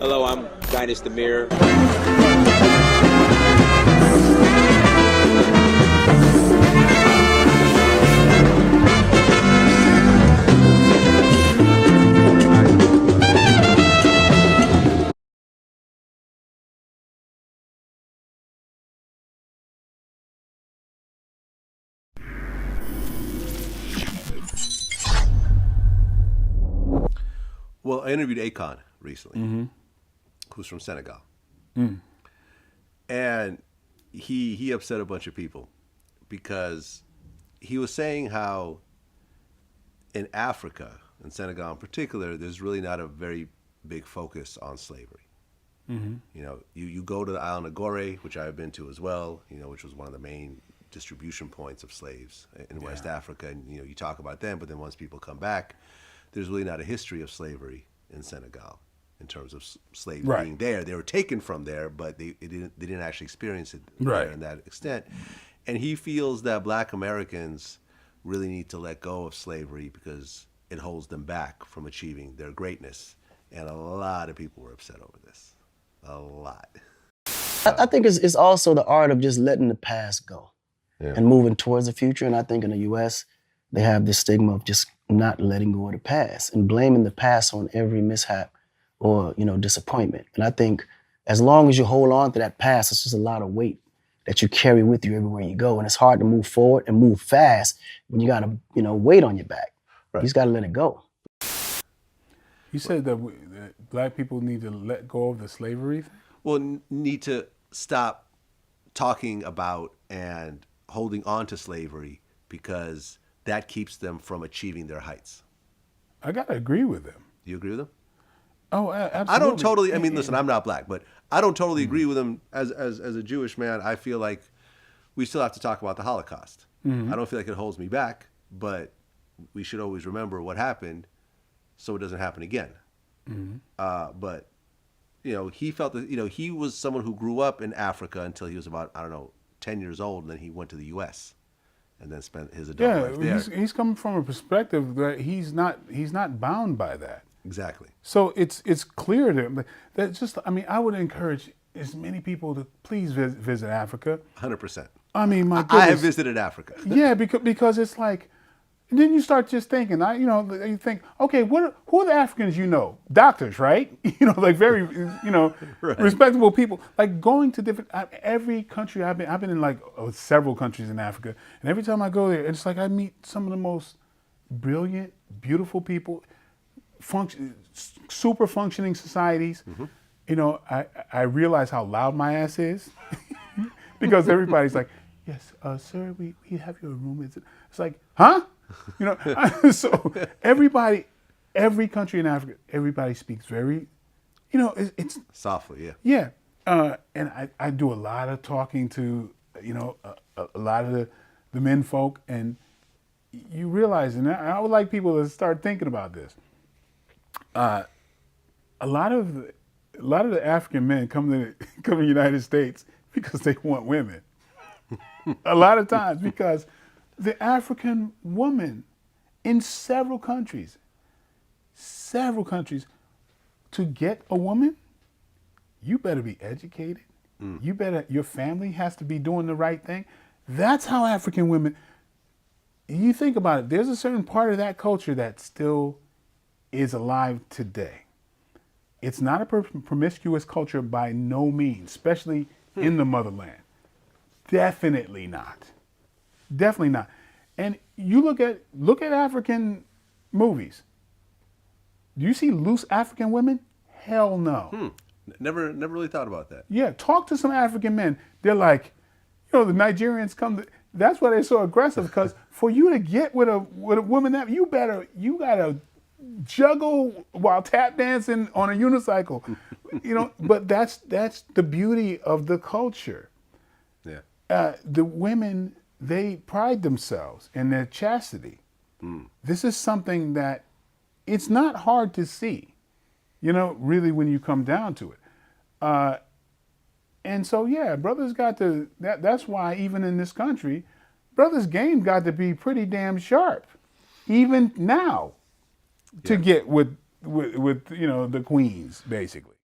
Hello, I'm Dynasty Demir. Well, I interviewed Akon recently, who's from Senegal, and he upset a bunch of people because he was saying how in Africa, in Senegal in particular, there's really not a very big focus on slavery. You know, you go to the island of Gorée, which I've been to as well, you know, which was one of the main distribution points of slaves in West Africa. And, you know, you talk about them, but then once people come back, there's really not a history of slavery in Senegal in terms of slaves being there. They were taken from there, but they didn't actually experience it there in that extent. And he feels that Black Americans really need to let go of slavery because it holds them back from achieving their greatness. And a lot of people were upset over this. A lot. I think it's also the art of just letting the past go and moving towards the future. And I think in the U.S., they have this stigma of just not letting go of the past and blaming the past on every mishap or, you know, disappointment. And I think as long as you hold on to that past, it's just a lot of weight that you carry with you everywhere you go. And it's hard to move forward and move fast when you got a, you know, weight on your back. You just got to let it go. You said that Black people need to let go of the slavery thing? Well, need to stop talking about and holding on to slavery because that keeps them from achieving their heights. I got to agree with them. Do you agree with them? Oh, absolutely. I don't totally, I mean, listen, I'm not Black, but I don't totally agree with them. As a Jewish man, I feel like we still have to talk about the Holocaust. I don't feel like it holds me back, but we should always remember what happened so it doesn't happen again. But, you know, he felt that, you know, he was someone who grew up in Africa until he was about, I don't know, 10 years old, and then he went to the U.S. and then spent his adult life there. He's coming from a perspective that he's not bound by that. Exactly. So it's clear to him that just, I mean, I would encourage as many people to please visit Africa. 100%. I mean, my goodness. I have visited Africa. Yeah, because it's like, and then you start just thinking, you think, okay, who are the Africans you know? Doctors, right? You know, like very, you know, respectable people. Like going to different, every country I've been in like several countries in Africa, and every time I go there, it's like I meet some of the most brilliant, beautiful people, super functioning societies. You know, I realize how loud my ass is because everybody's like, yes, sir, we have your room. It's like, huh? You know, so every country in Africa, everybody speaks very, you know, it's softly, yeah. And I do a lot of talking to, you know, a lot of the men folk, and you realize, and I would like people to start thinking about this. A lot of the African men come to the United States because they want women. A lot of times because the African woman in several countries, to get a woman, you better be educated. Your family has to be doing the right thing. That's how African women, you think about it, there's a certain part of that culture that still is alive today. It's not a promiscuous culture by no means, especially in the motherland. Definitely not. Definitely not. And you look at African movies. Do you see loose African women? Hell no. Never really thought about that. Yeah, talk to some African men. They're like, you know, the Nigerians that's why they're so aggressive, because for you to get with a woman that you gotta juggle while tap dancing on a unicycle. You know, but that's the beauty of the culture. Yeah. The women, they pride themselves in their chastity. This is something that it's not hard to see, you know, really when you come down to it. And so, yeah, brothers got to, that's why even in this country, brothers' game got to be pretty damn sharp, even now, to get with you know, the queens, basically.